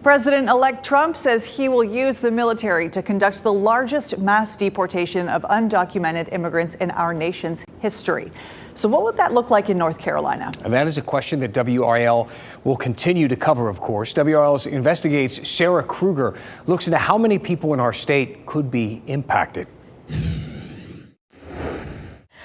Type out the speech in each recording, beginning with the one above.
President-elect Trump says he will use the military to conduct the largest mass deportation of undocumented immigrants in our nation's history. So what would that look like in North Carolina? And that is a question that WRAL will continue to cover, of course. WRAL investigates Sarah Kruger looks into how many people in our state could be impacted.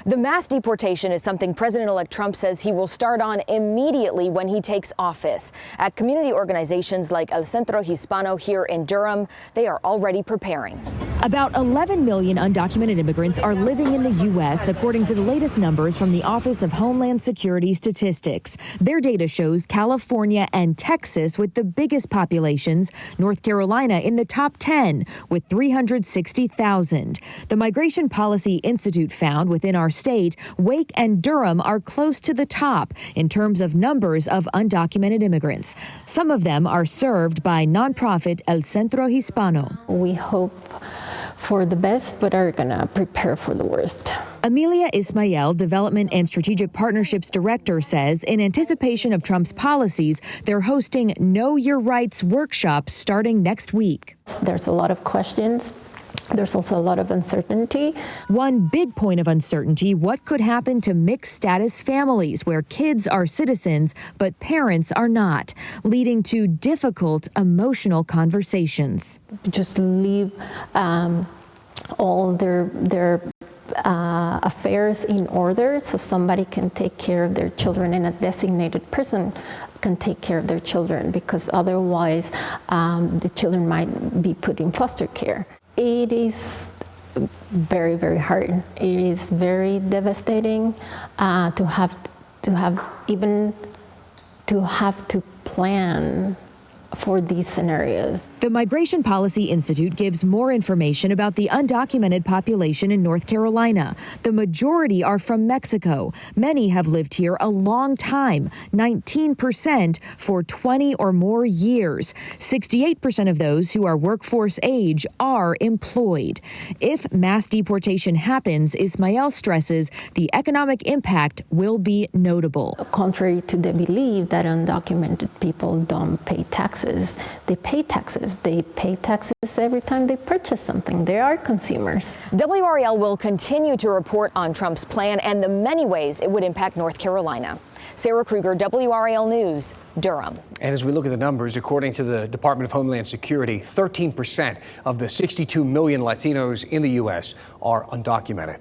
The mass deportation is something President-elect Trump says he will start on immediately when he takes office. At community organizations like El Centro Hispano here in Durham, they are already preparing. About 11 million undocumented immigrants are living in the U.S., according to the latest numbers from the Office of Homeland Security Statistics. Their data shows California and Texas with the biggest populations, North Carolina in the top 10 with 360,000. The Migration Policy Institute found within our state, Wake and Durham are close to the top in terms of numbers of undocumented immigrants. Some of them are served by nonprofit El Centro Hispano. We hope for the best, but are going to prepare for the worst. Amelia Ismael, Development and Strategic Partnerships Director, says in anticipation of Trump's policies, they're hosting Know Your Rights workshops starting next week. There's a lot of questions. There's also a lot of uncertainty. One big point of uncertainty, what could happen to mixed status families where kids are citizens but parents are not, leading to difficult emotional conversations. Just leave all their affairs in order so somebody can take care of their children, and a designated person can take care of their children, because otherwise the children might be put in foster care. It is very, very hard. It is very devastating to have to plan for these scenarios. The Migration Policy Institute gives more information about the undocumented population in North Carolina. The majority are from Mexico. Many have lived here a long time, 19% for 20 or more years. 68% of those who are workforce age are employed. If mass deportation happens, Ismael stresses the economic impact will be notable. Contrary to the belief that undocumented people don't pay taxes, they pay taxes. They pay taxes every time they purchase something. They are consumers. WRAL will continue to report on Trump's plan and the many ways it would impact North Carolina. Sarah Kruger, WRAL News, Durham. And as we look at the numbers, according to the Department of Homeland Security, 13% of the 62 million Latinos in the U.S. are undocumented.